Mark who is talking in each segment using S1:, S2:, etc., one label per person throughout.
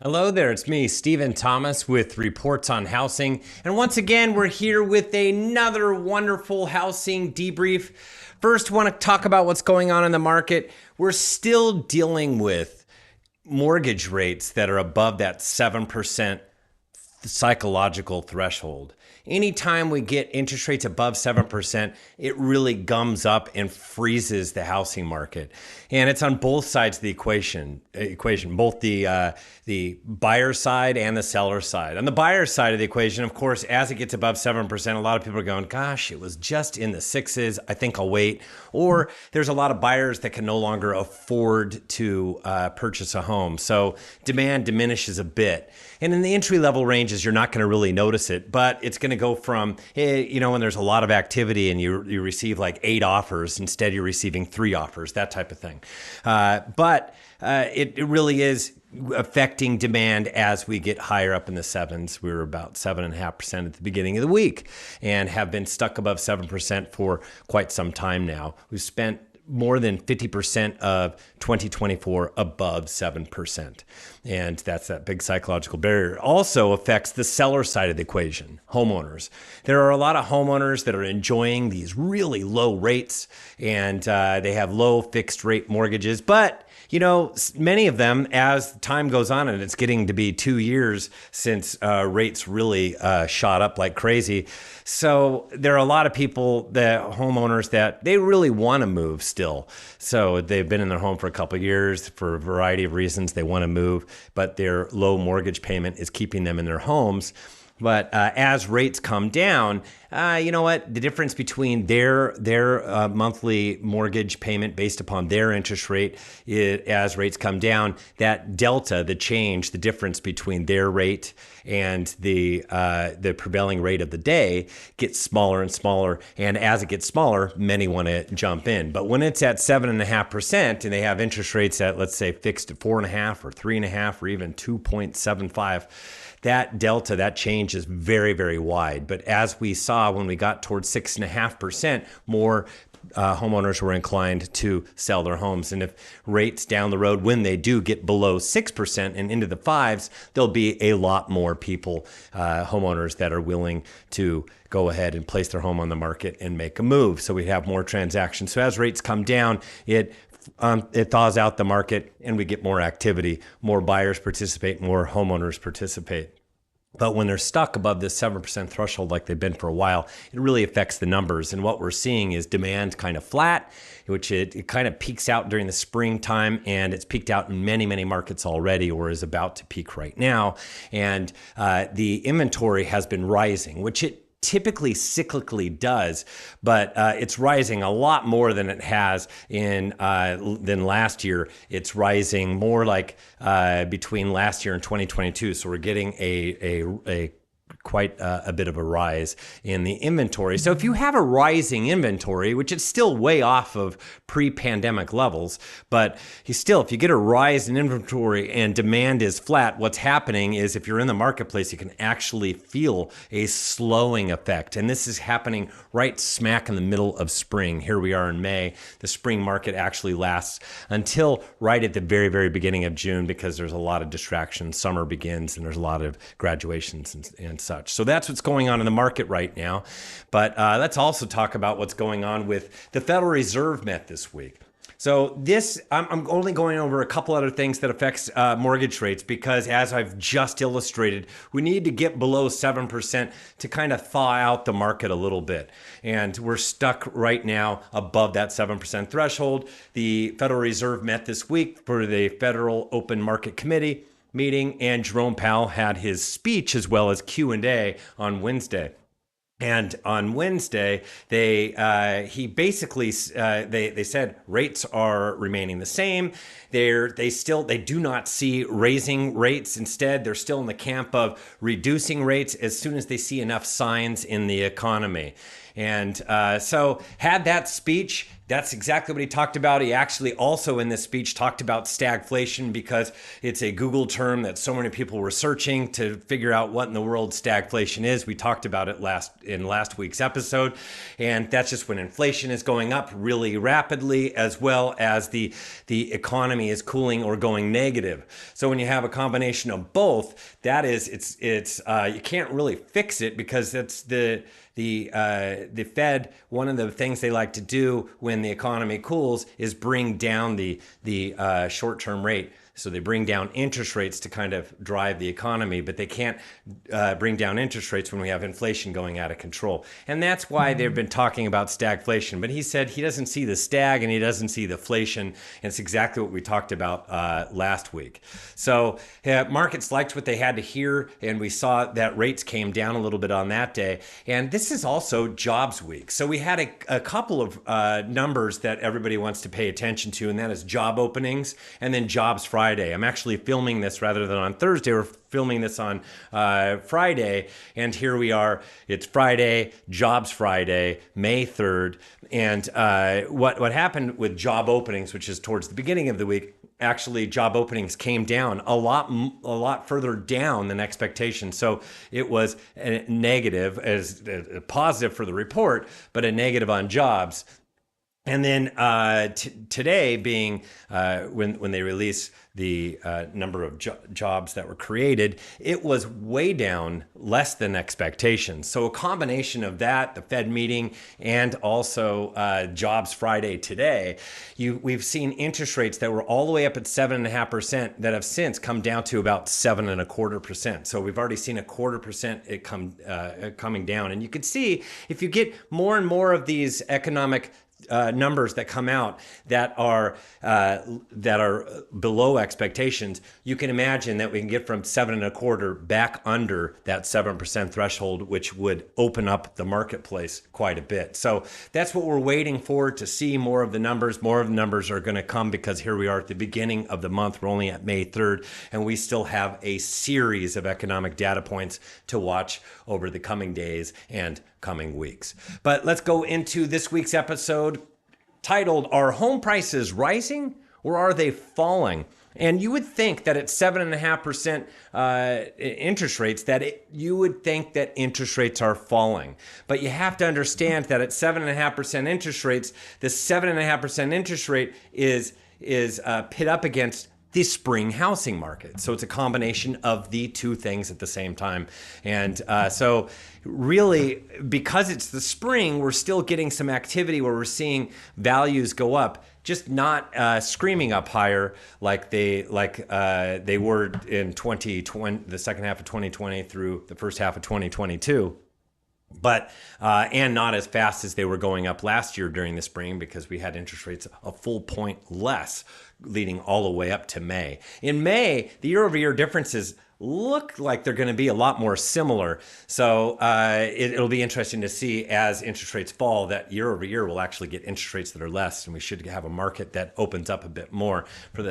S1: Hello there, it's me, Stephen Thomas with Reports on Housing. And once again, we're here with another wonderful housing debrief. First, want to talk about what's going on in the market. We're still dealing with mortgage rates that are above that 7% psychological threshold. Anytime we get interest rates above 7%, it really gums up and freezes the housing market. And it's on both sides of the equation, both the buyer side and the seller side. On the buyer side of the equation, of course, as it gets above 7%, a lot of people are going, gosh, it was just in the sixes. I think I'll wait. Or there's a lot of buyers that can no longer afford to purchase a home. So demand diminishes a bit. And in the entry level ranges, you're not going to really notice it, but it's going to go from, when there's a lot of activity and you receive like 8 offers, instead you're receiving 3 offers, that type of thing. But it really is affecting demand as we get higher up in the sevens. We were about 7.5% at the beginning of the week and have been stuck above 7% for quite some time now. We've spent more than 50% of 2024 above 7%. And that's that big psychological barrier. It also affects the seller side of the equation, homeowners. There are a lot of homeowners that are enjoying these really low rates and they have low fixed rate mortgages, but many of them, as time goes on, and it's getting to be 2 years since rates really shot up like crazy. So there are a lot of people, homeowners, that they really want to move still. So they've been in their home for a couple of years for a variety of reasons. They want to move, but their low mortgage payment is keeping them in their homes. But as rates come down, the difference between their monthly mortgage payment based upon their interest rate, as rates come down, that delta, the change, the difference between their rate and the prevailing rate of the day gets smaller and smaller. And as it gets smaller, many want to jump in. But when it's at 7.5% and they have interest rates at, let's say, fixed at 4.5 or 3.5 or even 2.75, that delta, that change is very, very wide. But as we saw when we got towards 6.5%, more homeowners were inclined to sell their homes. And if rates down the road, when they do get below 6% and into the 5s, there'll be a lot more people, homeowners, that are willing to go ahead and place their home on the market and make a move. So we have more transactions. So as rates come down, it thaws out the market and we get more activity. More buyers participate, more homeowners participate. But when they're stuck above this 7% threshold like they've been for a while, it really affects the numbers. And what we're seeing is demand kind of flat, which it kind of peaks out during the springtime, and it's peaked out in many, many markets already, or is about to peak right now. And the inventory has been rising, which it typically cyclically does, but it's rising a lot more than it has than last year. It's rising more like between last year and 2022. So we're getting a quite a bit of a rise in the inventory. So if you have a rising inventory, which is still way off of pre-pandemic levels, but if you get a rise in inventory and demand is flat, what's happening is if you're in the marketplace, you can actually feel a slowing effect. And this is happening right smack in the middle of spring. Here we are in May. The spring market actually lasts until right at the very, very beginning of June, because there's a lot of distractions. Summer begins and there's a lot of graduations and such. So that's what's going on in the market right now. But let's also talk about what's going on with the Federal Reserve met this week. So I'm only going over a couple other things that affects mortgage rates, because as I've just illustrated, we need to get below 7% to kind of thaw out the market a little bit. And we're stuck right now above that 7% threshold. The Federal Reserve met this week for the Federal Open Market Committee meeting, and Jerome Powell had his speech as well as Q&A on Wednesday. And on Wednesday, they said rates are remaining the same. They do not see raising rates. Instead, they're still in the camp of reducing rates as soon as they see enough signs in the economy. And so had that speech, That's exactly what he talked about. He actually also in this speech talked about stagflation because it's a Google term that so many people were searching to figure out what in the world stagflation is. We talked about it in last week's episode, and that's just when inflation is going up really rapidly as well as the economy is cooling or going negative. So when you have a combination of both, that is it's you can't really fix it because that's the Fed, one of the things they like to do when the economy cools is bring down the short-term rate. So they bring down interest rates to kind of drive the economy, but they can't bring down interest rates when we have inflation going out of control. And that's why they've been talking about stagflation. But he said he doesn't see the stag and he doesn't see the inflation. And it's exactly what we talked about last week. So markets liked what they had to hear, and we saw that rates came down a little bit on that day. And this is also jobs week. So we had a couple of numbers that everybody wants to pay attention to, and that is job openings and then jobs Friday. I'm actually filming this rather than on Thursday. We're filming this on Friday, and here we are. It's Friday, Jobs Friday, May 3rd. And what happened with job openings, which is towards the beginning of the week, actually job openings came down a lot further down than expectations. So it was a negative, as a positive for the report, but a negative on jobs. And then today being when they release the number of jobs that were created, it was way down, less than expectations. So a combination of that, the Fed meeting, and also Jobs Friday today, we've seen interest rates that were all the way up at 7.5% that have since come down to about 7.25%. So we've already seen 0.25% coming down. And you can see if you get more and more of these economic numbers that come out that are below expectations, you can imagine that we can get from 7.25 back under that 7% threshold, which would open up the marketplace quite a bit. So that's what we're waiting for, to see more of the numbers. More of the numbers are going to come because here we are at the beginning of the month. We're only at May 3rd, and we still have a series of economic data points to watch over the coming days and coming weeks. But let's go into this week's episode titled, Are Home Prices Rising or Are They Falling? And you would think that at 7.5% interest rates, you would think that interest rates are falling. But you have to understand that at 7.5% interest rates, the 7.5% interest rate is pit up against the spring housing market. So it's a combination of the two things at the same time. And so really, because it's the spring, we're still getting some activity where we're seeing values go up, just not screaming up higher like they were in 2020, the second half of 2020 through the first half of 2022. But and not as fast as they were going up last year during the spring, because we had interest rates a full point less leading all the way up to May. In May, the year-over-year differences look like they're going to be a lot more similar. So it'll be interesting to see as interest rates fall that year over year we'll actually get interest rates that are less, and we should have a market that opens up a bit more for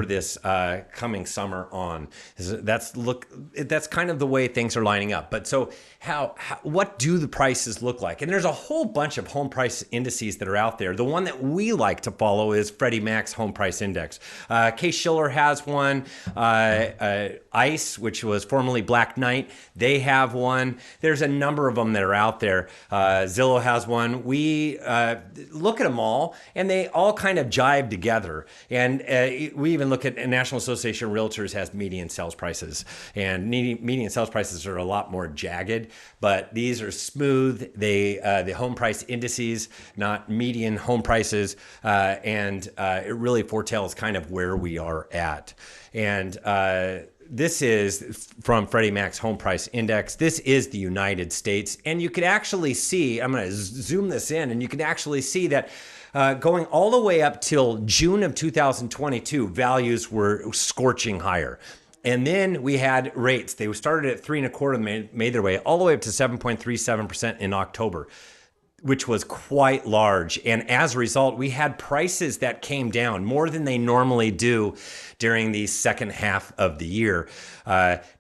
S1: this coming summer on. That's kind of the way things are lining up. But so what do the prices look like? And there's a whole bunch of home price indices that are out there. The one that we like to follow is Freddie Mac's Home Price Index. Case-Shiller has one. ICE, which was formerly Black Knight, they have one. There's a number of them that are out there. Zillow has one. We look at them all, and they all kind of jive together. And we even look at National Association of Realtors has median sales prices, and median sales prices are a lot more jagged, but these are smooth. The home price indices, not median home prices, and it really foretells kind of where we are at. And this is from Freddie Mac's Home Price Index. This is the United States, and you could actually see, I'm going to zoom this in, and you can actually see that going all the way up till June of 2022, values were scorching higher. And then we had rates. They started at 3.25 and made their way all the way up to 7.37% in October. which was quite large. And as a result, we had prices that came down more than they normally do during the second half of the year.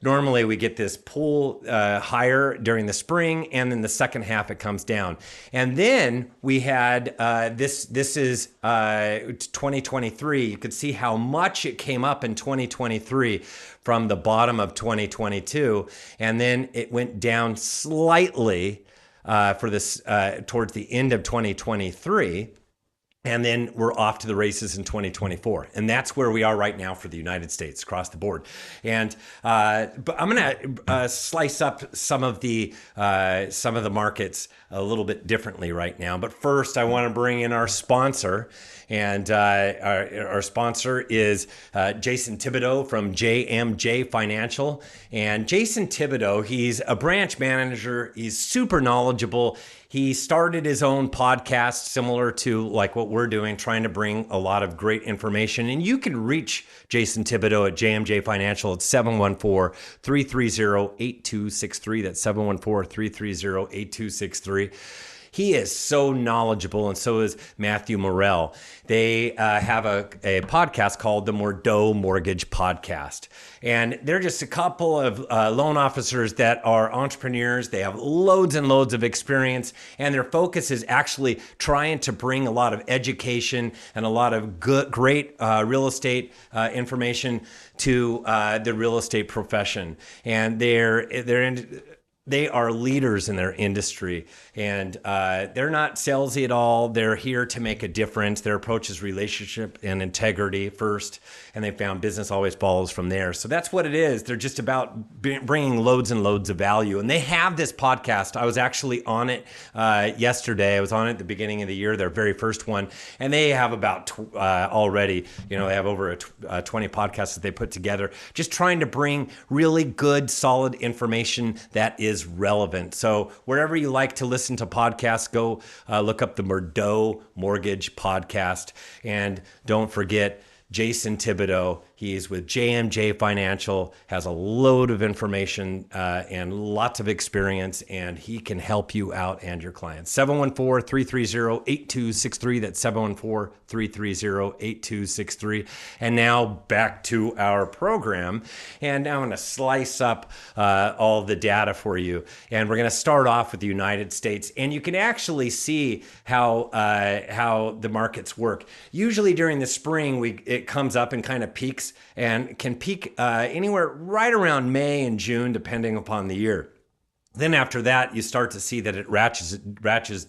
S1: Normally, we get this pull higher during the spring, and then the second half it comes down. And then we had this is 2023. You could see how much it came up in 2023 from the bottom of 2022, and then it went down slightly for this towards the end of 2023. And then we're off to the races in 2024. And that's where we are right now for the United States across the board. And but I'm going to slice up some of the markets a little bit differently right now. But first, I want to bring in our sponsor. And our sponsor is Jason Thibodeau from JMJ Financial. And Jason Thibodeau, he's a branch manager. He's super knowledgeable. He started his own podcast similar to like what we're doing, trying to bring a lot of great information. And you can reach Jason Thibodeau at JMJ Financial at 714-330-8263. That's 714-330-8263. He is so knowledgeable, and so is Matthew Morrell. They have a podcast called the Mordeaux Mortgage Podcast. And they're just a couple of loan officers that are entrepreneurs. They have loads and loads of experience, and their focus is actually trying to bring a lot of education and a lot of great real estate information to the real estate profession. And they are leaders in their industry, and they're not salesy at all. They're here to make a difference. Their approach is relationship and integrity first, and they found business always follows from there. So that's what it is. They're just about bringing loads and loads of value. And they have this podcast. I was actually on it yesterday. I was on it at the beginning of the year, their very first one, and they have about already, they have over 20 podcasts that they put together, just trying to bring really good, solid information that is relevant. So wherever you like to listen to podcasts, go look up the Mordeaux Mortgage Podcast. And don't forget Jason Thibodeau. He's with JMJ Financial, has a load of information and lots of experience, and he can help you out and your clients. 714-330-8263. That's 714-330-8263. And now back to our program. And now I'm going to slice up all the data for you. And we're going to start off with the United States. And you can actually see how the markets work. Usually during the spring, it comes up and kind of peaks, and can peak anywhere right around May and June, depending upon the year. Then after that, you start to see that it ratchets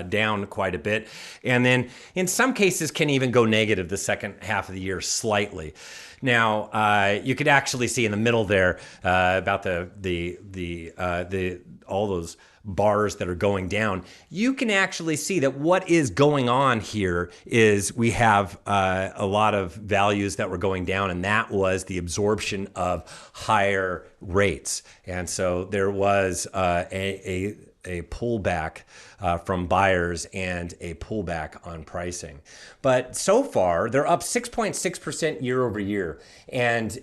S1: down quite a bit. And then in some cases can even go negative the second half of the year slightly. Now, you could actually see in the middle there about all those bars that are going down. You can actually see that what is going on here is we have a lot of values that were going down, and that was the absorption of higher rates. And so there was a pullback from buyers and a pullback on pricing. But so far, they're up 6.6% year over year. And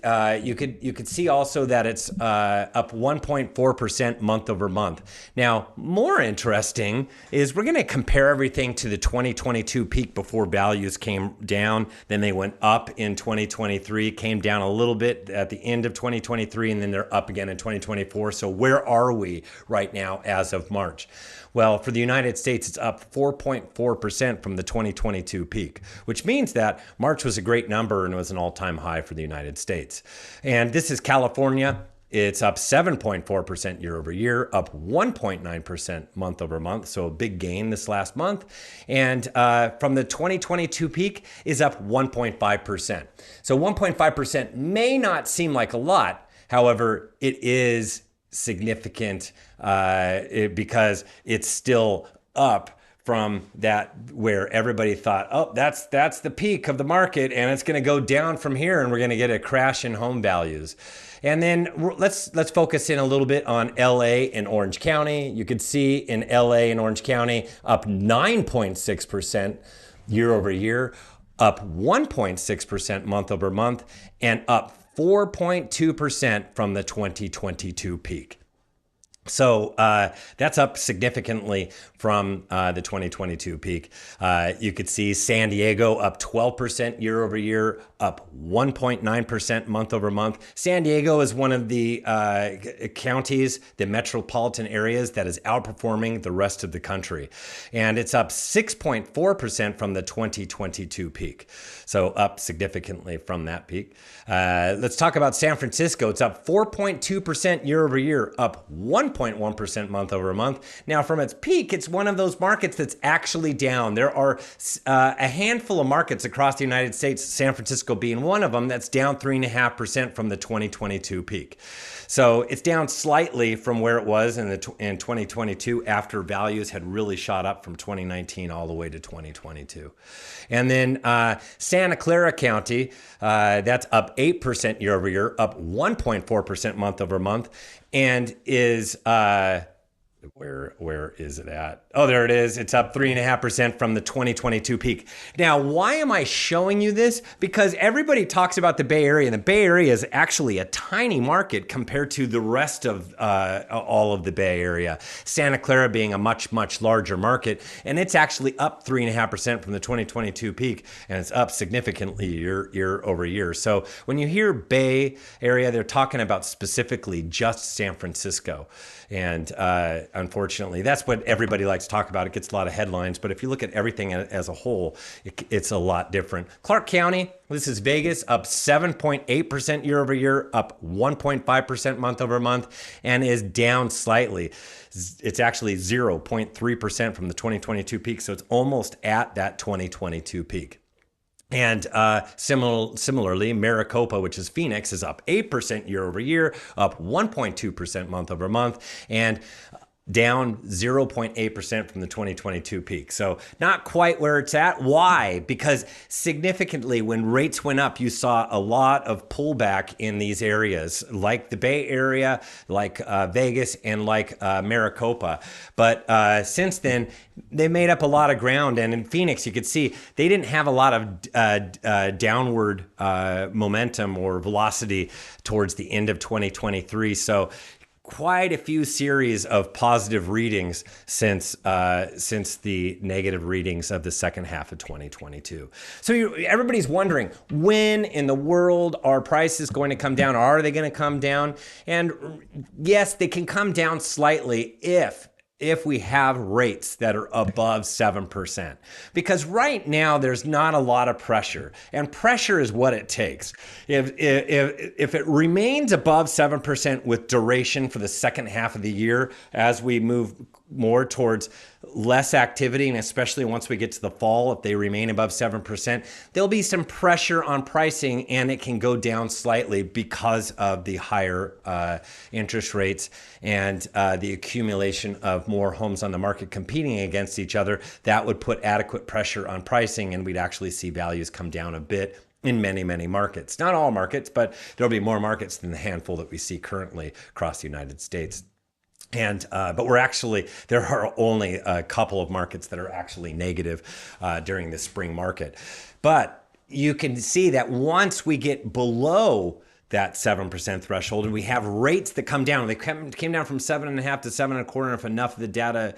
S1: you could see also that it's up 1.4% month over month. Now, more interesting is we're going to compare everything to the 2022 peak before values came down. Then they went up in 2023, came down a little bit at the end of 2023, and then they're up again in 2024. So where are we right now as of March? Well, for the United States, it's up 4.4% from the 2022 peak, which means that March was a great number and was an all-time high for the United States. And this is California. It's up 7.4% year over year, up 1.9% month over month. So a big gain this last month. And from the 2022 peak is up 1.5%. So 1.5% may not seem like a lot. However, it is significant because it's still up from that where everybody thought, oh, that's the peak of the market and it's going to go down from here and we're going to get a crash in home values. And then let's focus in a little bit on LA and Orange County. You could see in LA and Orange County up 9.6% year over year, up 1.6% month over month, and up 4.2% from the 2022 peak. So that's up significantly from the 2022 peak. You could see San Diego up 12% year over year, up 1.9% month over month. San Diego is one of the counties, the metropolitan areas that is outperforming the rest of the country. And it's up 6.4% from the 2022 peak. So up significantly from that peak. Let's talk about San Francisco. It's up 4.2% year over year, up 1.1% month over month. Now, from its peak, it's one of those markets that's actually down. There are a handful of markets across the United States, San Francisco being one of them, that's down 3.5% from the 2022 peak. So it's down slightly from where it was in 2022 after values had really shot up from 2019 all the way to 2022. And then Santa Clara County, that's up 8% year over year, up 1.4% month over month, and is where is it at? Oh, there it is. It's up 3.5% from the 2022 peak. Now, why am I showing you this? Because everybody talks about the Bay Area, and the Bay Area is actually a tiny market compared to the rest of all of the Bay Area. Santa Clara being a much, much larger market, and it's actually up 3.5% from the 2022 peak, and it's up significantly year over year. So when you hear Bay Area, they're talking about specifically just San Francisco. And unfortunately, that's what everybody likes to talk about. It gets a lot of headlines. But if you look at everything as a whole, it's a lot different. Clark County, this is Vegas, up 7.8% year over year, up 1.5% month over month, and is down slightly. It's actually 0.3% from the 2022 peak. So it's almost at that 2022 peak. And similarly, Maricopa, which is Phoenix, is up 8% year over year, up 1.2% month over month, and down 0.8% from the 2022 peak. So not quite where it's at. Why? Because significantly, when rates went up, you saw a lot of pullback in these areas, like the Bay Area, like Vegas, and like Maricopa. But since then, they made up a lot of ground. And in Phoenix, you could see they didn't have a lot of downward momentum or velocity towards the end of 2023. So quite a few series of positive readings since the negative readings of the second half of 2022. So everybody's wondering, when in the world are prices going to come down? Are they going to come down? And yes, they can come down slightly if we have rates that are above 7%. Because right now there's not a lot of pressure, and pressure is what it takes. If it remains above 7% with duration for the second half of the year, as we move more towards less activity, and especially once we get to the fall, if they remain above 7%, there'll be some pressure on pricing, and it can go down slightly because of the higher interest rates and the accumulation of more homes on the market competing against each other. That would put adequate pressure on pricing, and we'd actually see values come down a bit in many, many markets. Not all markets, but there'll be more markets than the handful that we see currently across the United States. And but there are only a couple of markets that are actually negative during the spring market. But you can see that once we get below that 7% threshold, and we have rates that come down. They came down from 7.5 to 7.25. And if enough of the data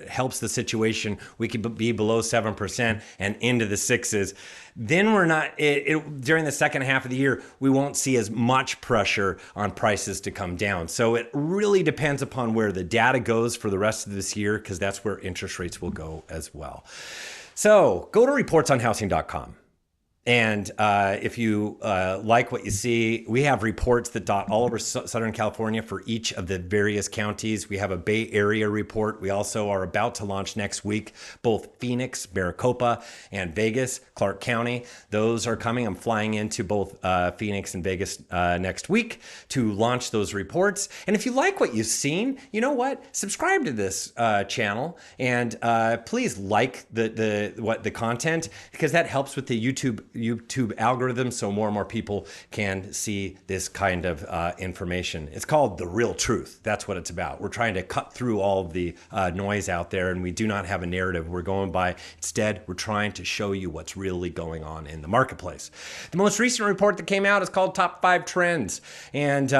S1: helps the situation, we could be below 7% and into the sixes. Then we're not, during the second half of the year, we won't see as much pressure on prices to come down. So it really depends upon where the data goes for the rest of this year, because that's where interest rates will go as well. So go to reportsonhousing.com. And if you like what you see, we have reports that dot all over Southern California for each of the various counties. We have a Bay Area report. We also are about to launch next week both Phoenix, Maricopa, and Vegas, Clark County. Those are coming. I'm flying into both Phoenix and Vegas next week to launch those reports. And if you like what you've seen, you know what? Subscribe to this channel, and please like the content, because that helps with the YouTube YouTube algorithm so more and more people can see this kind of information. It's called The Real Truth. That's what it's about. We're trying to cut through all of the noise out there, and we do not have a narrative we're going by. Instead, we're trying to show you what's really going on in the marketplace. The most recent report that came out is called Top 5 Trends, and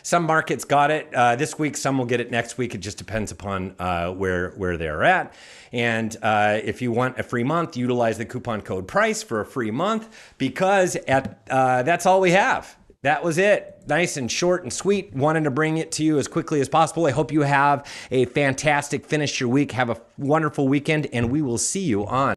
S1: some markets got it this week, some will get it next week. It just depends upon where they're at. And if you want a free month, utilize the coupon code PRICE for a free month, because that's all we have. That was it. Nice and short and sweet. Wanted to bring it to you as quickly as possible. I hope you have a fantastic finish to your week. Have a wonderful weekend, and we will see you on